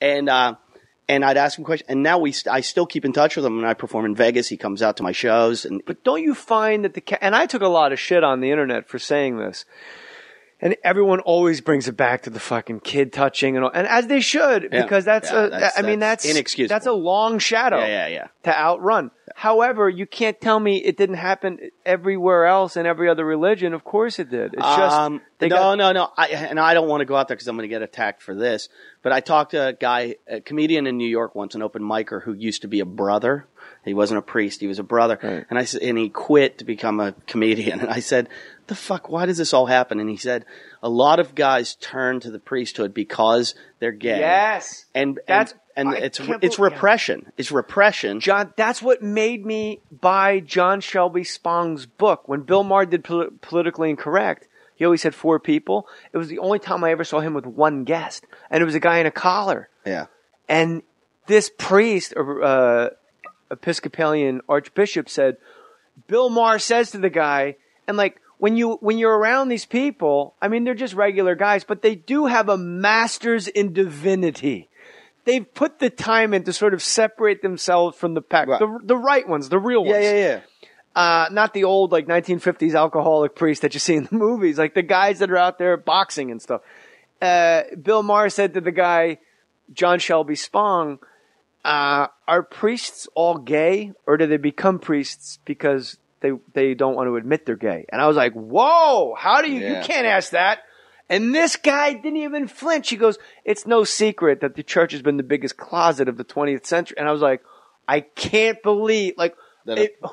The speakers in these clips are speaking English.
And I'd ask him questions. And now I still keep in touch with him. When I perform in Vegas, he comes out to my shows. But don't you find that and I took a lot of shit on the internet for saying this. And everyone always brings it back to the fucking kid touching and all, and as they should, because that's inexcusable. That's a long shadow to outrun. However, you can't tell me it didn't happen everywhere else in every other religion. Of course it did. It's just no. I don't want to go out there because I'm going to get attacked for this. But I talked to a comedian in New York once, an open micer who used to be a brother. He wasn't a priest; he was a brother, right. And he quit to become a comedian. And I said, "The fuck? Why does this all happen?" And he said, "A lot of guys turn to the priesthood because they're gay." Yes, it's repression. It's repression. John, that's what made me buy John Shelby Spong's book. When Bill Maher did Politically Incorrect, he always had 4 people. It was the only time I ever saw him with one guest, and it was a guy in a collar. Yeah, and this priest, Episcopalian archbishop, said, Bill Maher says to the guy, and like, when you're around these people, I mean, they're just regular guys, but they do have a master's in divinity. They've put the time in to sort of separate themselves from the pack. Right. The right ones, the real ones. Yeah. Not the old, like, 1950s alcoholic priest that you see in the movies, like the guys that are out there boxing and stuff. Bill Maher said to the guy, John Shelby Spong, are priests all gay, or do they become priests because they don't want to admit they're gay? And I was like, whoa, how do you can't ask that. And this guy didn't even flinch. He goes, it's no secret that the church has been the biggest closet of the 20th century. And I was like, I can't believe, like,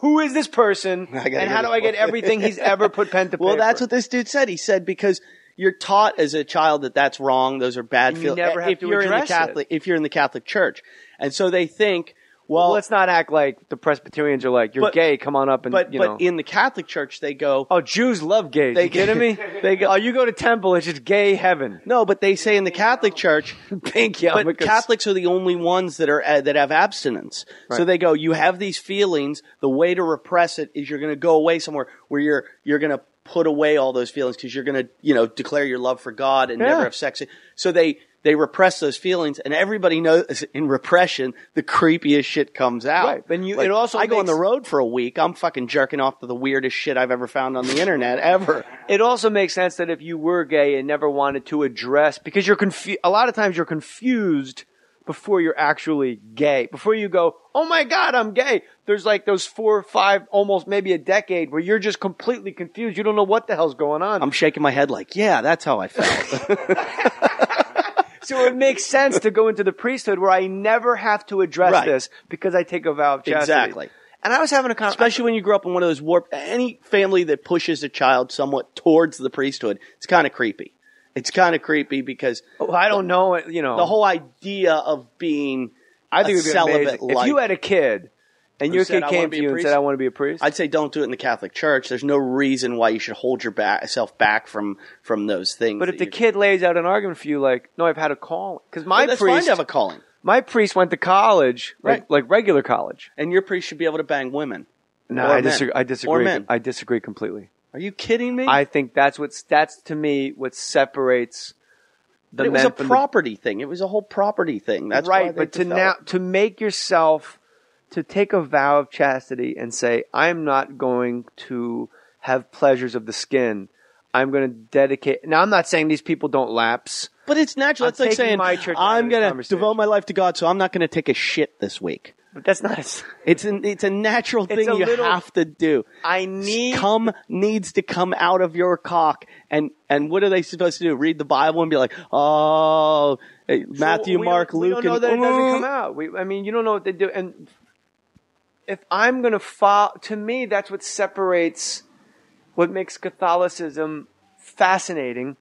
who is this person, and how do I get everything he's ever put pen to paper? Well, that's what this dude said. He said, because you're taught as a child that that's wrong, those are bad feelings. You never have to address it. If you're in the Catholic Church. And so they think, well, let's not act like the Presbyterians are like, you're gay, come on up and, But in the Catholic Church, they go, oh, Jews love gays. You kidding me? They go, oh, you go to temple, it's just gay heaven. No, but they say in the Catholic Church, pink but Catholics are the only ones that have abstinence. Right. So they go, you have these feelings, the way to repress it is you're going to go away somewhere where you're going to put away all those feelings because you're going to, declare your love for God and never have sex. So they repress those feelings, and everybody knows in repression, the creepiest shit comes out. Right. And it also I go on the road for a week, I'm fucking jerking off to the weirdest shit I've ever found on the internet, ever. It also makes sense that if you were gay and never wanted to address, because you're a lot of times you're confused before you're actually gay. Before you go, oh my God, I'm gay. There's like those 4 or 5, almost maybe a decade where you're just completely confused. You don't know what the hell's going on. I'm shaking my head like, yeah, that's how I felt. So it makes sense to go into the priesthood where I never have to address this because I take a vow of chastity. Exactly. And I was having a conversation. Especially when you grew up in one of those any family that pushes a child somewhat towards the priesthood, it's kind of creepy. It's kind of creepy because I don't know, the whole idea of being a celibate life. If you had a kid and your kid came to you and said, I want to be a priest? I'd say don't do it in the Catholic Church. There's no reason why you should hold yourself back from those things. But if the kid lays out an argument for you like, no, I've had a calling. Because that's fine to have a calling. My priest went to college, like regular college. And your priest should be able to bang women. No, I disagree. Or men. I disagree completely. Are you kidding me? I think that's to me what separates the men. It was a property thing. It was a whole property thing. That's right. But to make yourself, to take a vow of chastity and say, I'm not going to have pleasures of the skin. I'm going to dedicate. Now, I'm not saying these people don't lapse. But it's natural. It's like saying, I'm going to devote my life to God, so I'm not going to take a shit this week. But that's not. It's a natural thing you have to do. Cum needs to come out of your cock, and what are they supposed to do? Read the Bible and be like, oh, Matthew, Mark, Luke. We don't know that it doesn't come out. You don't know what they do. And if I'm going to follow, to me, that's what separates, what makes Catholicism fascinating,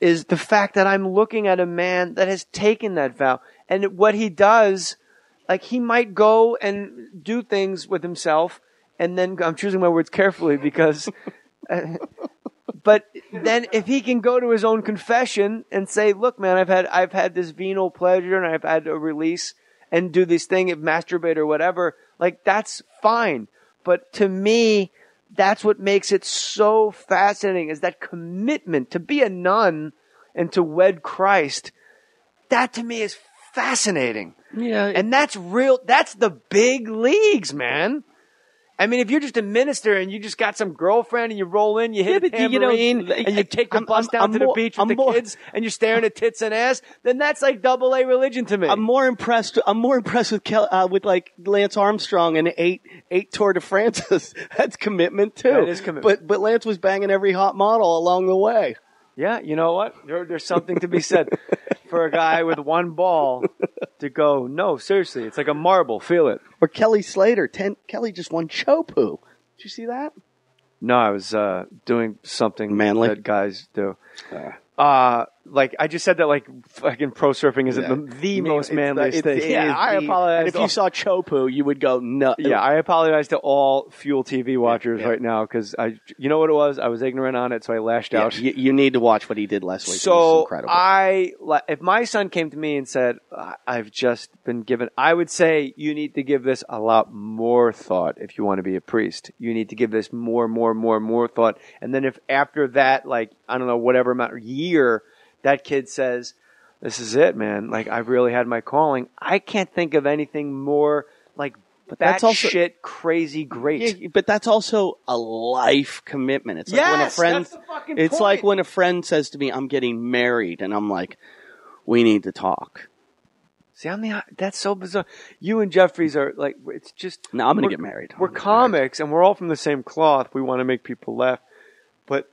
is the fact that I'm looking at a man that has taken that vow, and what he does. Like, he might go and do things with himself, and then I'm choosing my words carefully because, but then if he can go to his own confession and say, look, man, I've had this venal pleasure and I've had a release and do this thing, masturbate or whatever, like, that's fine. But to me, that's what makes it so fascinating, is that commitment to be a nun and to wed Christ. That to me is fascinating. Yeah. And that's real. That's the big leagues, man. I mean, if you're just a minister and you just got some girlfriend and you roll in, you hit a tambourine, and you take the bus down to the beach with the kids and you're staring at tits and ass, then that's like AA religion to me. I'm more impressed with like Lance Armstrong and eight Tour de France. That's commitment too. That is commitment. But Lance was banging every hot model along the way. Yeah, you know what? There's something to be said for a guy with one ball to go, no, seriously, it's like a marble. Feel it. Or Kelly Slater. Kelly just won Chopu. Did you see that? No, I was doing something manly that guys do. Like I just said that like fucking pro surfing isn't the most manliest thing. I apologize. And if you saw Chopu, you would go no. Yeah, I apologize to all Fuel TV watchers right now because you know what it was? I was ignorant on it, so I lashed out. You need to watch what he did last week. So it was incredible. If my son came to me and said, "I've just been given," I would say you need to give this a lot more thought if you want to be a priest. You need to give this more thought, and then if after that, like I don't know, whatever amount of year. That kid says, this is it, man. Like, I've really had my calling. I can't think of anything more, like, shit crazy great. Yeah, but that's also a life commitment. It's like when a friend, that's the fucking it's point. like when a friend says to me, I'm getting married, and I'm like, we need to talk. See, that's so bizarre. You and Jeffries are, like, it's just... No, I'm going to get married. We're comics, and we're all from the same cloth. We want to make people laugh. But,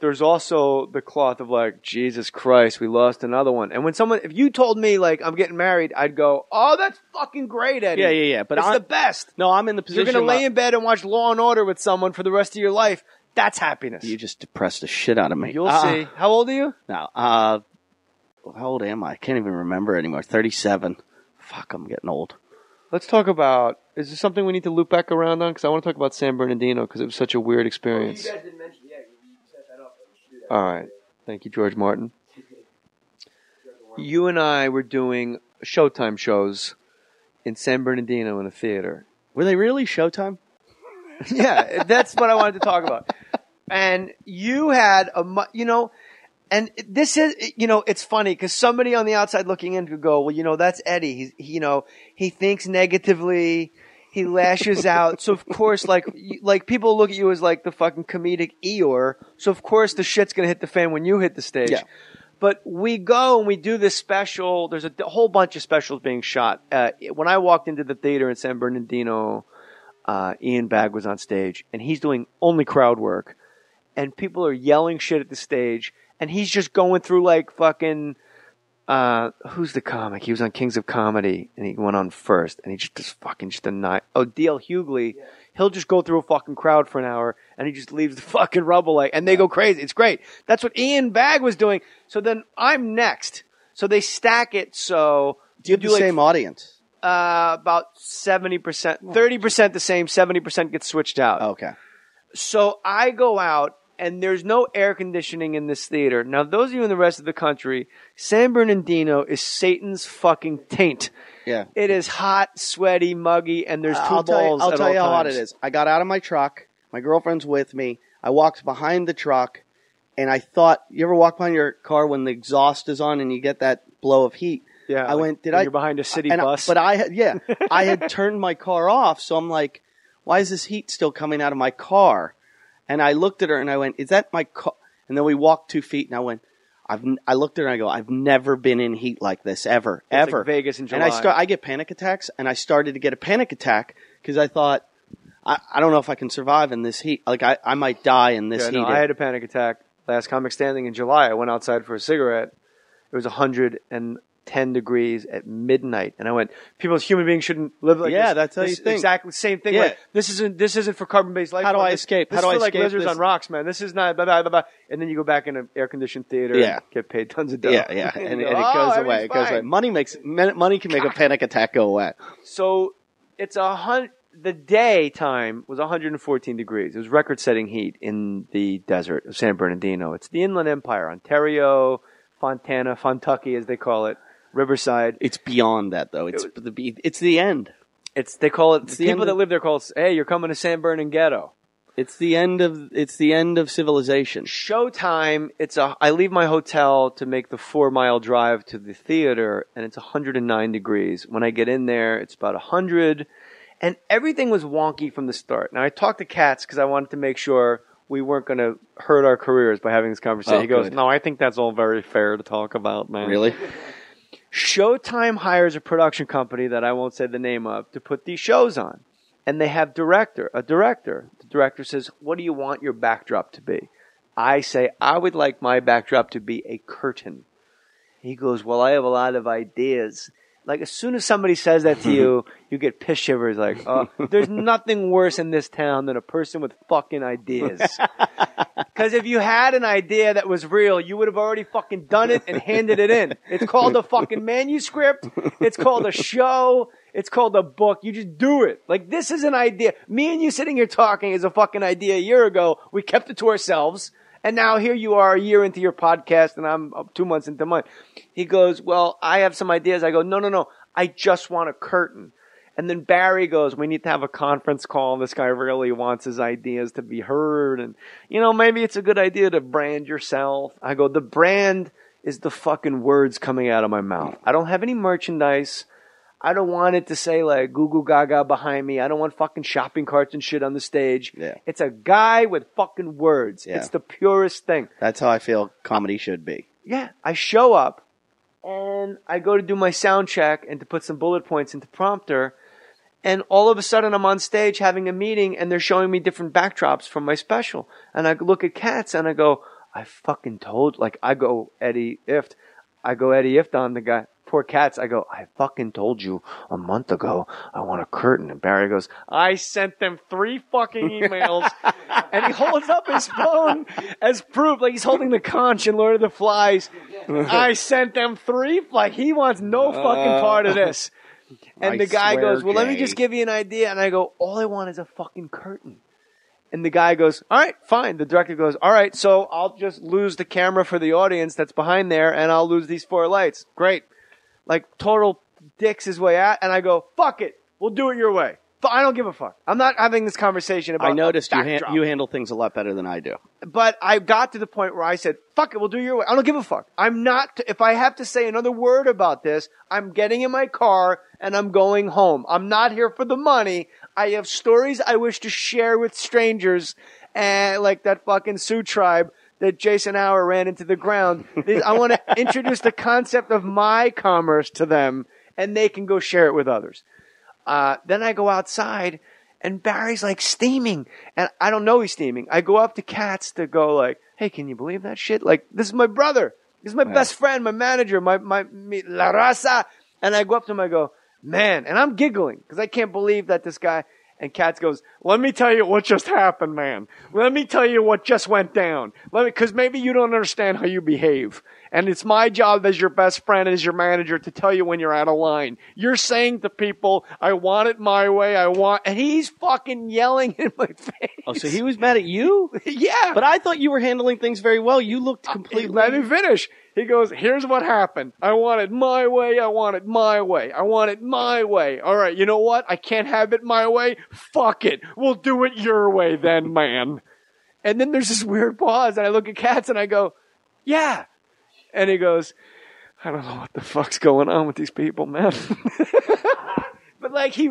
there's also the cloth of, like, Jesus Christ, we lost another one. And if you told me, like, I'm getting married, I'd go, oh, that's fucking great, Eddie. Yeah. But it's the best. No, I'm in the position... You're going to lay in bed and watch Law and Order with someone for the rest of your life. That's happiness. You just depressed the shit out of me. You'll see. How old are you? No, how old am I? I can't even remember anymore. 37. Fuck, I'm getting old. Let's talk about... Is there something we need to loop back around on? Because I want to talk about San Bernardino because it was such a weird experience. You guys didn't mention, you set that up. All right. Thank you, George Martin. You and I were doing Showtime shows in San Bernardino in a theater. Were they really Showtime? Yeah, that's what I wanted to talk about. And you had and this is, it's funny because somebody on the outside looking in could go, well, that's Eddie. He thinks negatively. He lashes out. So, of course, like people look at you as like the fucking comedic Eeyore. So, of course, the shit's going to hit the fan when you hit the stage. Yeah. But we go and we do this special. There's a whole bunch of specials being shot. When I walked into the theater in San Bernardino, Ian Bagg was on stage, and he's doing only crowd work. And people are yelling shit at the stage. And he's just going through like fucking... who's the comic? He was on Kings of Comedy, and he went on first, and he just a night. Oh, D.L. Hughley. Yeah. He'll just go through a fucking crowd for an hour, and he just leaves the fucking rubble, and they go crazy. It's great. That's what Ian Bagg was doing. So then I'm next. So they stack it. So do you have the same audience? About 70%, 30% the same, 70% gets switched out. Okay. So I go out. And there's no air conditioning in this theater. Now, those of you in the rest of the country, San Bernardino is Satan's fucking taint. Yeah. It is hot, sweaty, muggy, and there's two balls I'll at tell all you how hot times. it is. I got out of my truck. My girlfriend's with me. I walked behind the truck, and I thought, you ever walk behind your car when the exhaust is on and you get that blow of heat? Yeah. I went, you're behind a city bus. I had turned my car off, so I'm like, why is this heat still coming out of my car? And I looked at her and I went, is that my car? And then we walked 2 feet and I went, I looked at her and I go, I've never been in heat like this ever. Like Vegas in July. And I get panic attacks, and I started to get a panic attack because I thought, I don't know if I can survive in this heat. Like I might die in this heat. No, I had a panic attack last Comic Standing in July. I went outside for a cigarette. It was 110 degrees at midnight, and I went, human beings shouldn't live like this. Yeah, that's how you think. Exactly the same thing. Yeah. Like, this isn't for carbon-based life. How do I escape? This is for like lizards on rocks, man. This is not blah, blah, blah, blah. And then you go back in an air-conditioned theater and get paid tons of dough. Yeah. and it goes away. It goes away. Money can make a panic attack go away. So it's the daytime was 114 degrees. It was record-setting heat in the desert of San Bernardino. It's the Inland Empire, Ontario, Fontana, Fontucky as they call it. Riverside. It's beyond that, though. It's the end. They call it. The people that live there call it. Hey, you're coming to San Bernardino. It's the end of civilization. Showtime, I leave my hotel to make the 4-mile drive to the theater, and it's 109 degrees. When I get in there, it's about 100, and everything was wonky from the start. Now, I talked to Katz because I wanted to make sure we weren't going to hurt our careers by having this conversation. He goes, good. "No, I think that's all very fair to talk about, man." Really? Showtime hires a production company that I won't say the name of to put these shows on. And they have a director. The director says, "What do you want your backdrop to be?" I say, "I would like my backdrop to be a curtain." He goes, "Well, I have a lot of ideas." Like, as soon as somebody says that to you, you get piss shivers like, oh, there's nothing worse in this town than a person with fucking ideas. Because if you had an idea that was real, you would have already fucking done it and handed it in. It's called a fucking manuscript. It's called a show. It's called a book. You just do it. Like, this is an idea. Me and you sitting here talking is a fucking idea a year ago. We kept it to ourselves. And now here you are a year into your podcast and I'm 2 months into mine. He goes, "Well, I have some ideas." I go, No. I just want a curtain. And then Barry goes, "We need to have a conference call. This guy really wants his ideas to be heard. And, maybe it's a good idea to brand yourself." I go, "The brand is the fucking words coming out of my mouth. I don't have any merchandise. I don't want it to say like Goo Goo Gaga behind me. I don't want fucking shopping carts and shit on the stage. Yeah. It's a guy with fucking words. Yeah. It's the purest thing." That's how I feel comedy should be. Yeah. I show up and I go to do my sound check and to put some bullet points into prompter. And all of a sudden I'm on stage having a meeting and they're showing me different backdrops from my special. And I look at Katz and I go, "I fucking told," like I go Eddie Ift on the guy. Poor Katz. I go, "I fucking told you a month ago I want a curtain." And Barry goes, "I sent them 3 fucking emails." And he holds up his phone as proof, like he's holding the conch in Lord of the Flies. "I sent them 3, like he wants no fucking part of this." And the guy goes, "Well, let me just give you an idea." And I go, "All I want is a fucking curtain." And the guy goes, "All right, fine." The director goes, "All right, so I'll just lose the camera for the audience that's behind there and I'll lose these 4 lights." Great. Like, total dicks his way out. And I go, "Fuck it. We'll do it your way." But I don't give a fuck. I'm not having this conversation about I noticed backdrop. you handle things a lot better than I do. But I got to the point where I said, "Fuck it, we'll do it your way." I don't give a fuck. I'm not, if I have to say another word about this, I'm getting in my car and I'm going home. I'm not here for the money. I have stories I wish to share with strangers, and like that fucking Sioux tribe that Jason Hauer ran into the ground. I want to introduce the concept of my commerce to them, and they can go share it with others. Then I go outside, and Barry's like steaming, and I don't know he's steaming. I go up to Katz to go like, "Hey, can you believe that shit? Like, this is my brother. This is my best friend, my manager, my La Raza." And I go up to him, I go, "Man," and I'm giggling because I can't believe that this guy. And Katz goes, "Let me tell you what just happened, man. Let me tell you what just went down. Because maybe you don't understand how you behave. And it's my job as your best friend and as your manager to tell you when you're out of line. You're saying to people, 'I want it my way, and he's fucking yelling in my face." Oh, so he was mad at you? Yeah. But I thought you were handling things very well. You looked completely... Let me finish. He goes, "Here's what happened. I want it my way. I want it my way. I want it my way. All right, you know what? I can't have it my way. Fuck it. We'll do it your way then, man." And then there's this weird pause, and I look at Katz and I go, "Yeah." And he goes, "I don't know what the fuck's going on with these people, man." But like he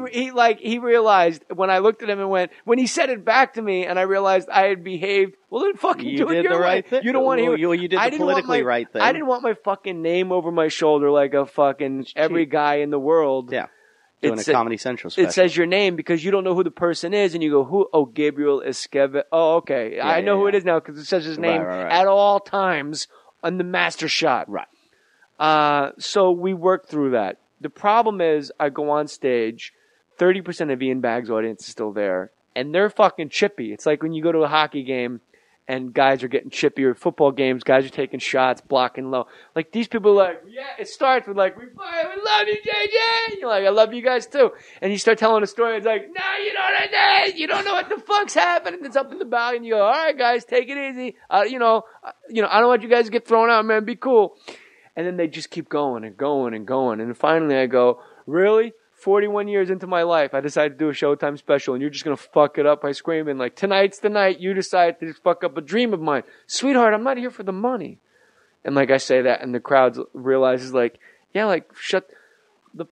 realized when I looked at him and went, when he said it back to me and I realized I had behaved, well then fucking You do it did your the way. right thing. You don't want to hear You did the politically right thing. I didn't want my fucking name over my shoulder like a fucking every guy in the world. Yeah. Doing a Comedy Central special. It says your name because you don't know who the person is, and you go, "Who? Oh, Gabriel Esqueve. Oh, okay. I know who it is now because it says his name Right. at all times on the master shot." Right. So we worked through that. The problem is I go on stage, 30% of Ian Bag's audience is still there, and they're fucking chippy. It's like when you go to a hockey game and guys are getting chippy, or football games, guys are taking shots, blocking low. Like, these people are like, yeah, it starts with like, we love you, JJ. You're like, "I love you guys too." And you start telling a story, it's like, "No, you don't understand. You don't know what the fuck's happening." It's up in the balcony, and you go, "All right, guys, take it easy. I don't want you guys to get thrown out, man. Be cool." And then they just keep going and going and going. And finally I go, "Really? 41 years into my life, I decided to do a Showtime special, and you're just going to fuck it up by screaming, like, tonight's the night you decide to just fuck up a dream of mine. Sweetheart, I'm not here for the money. And like I say that, and the crowd realizes, like, yeah, like, shut...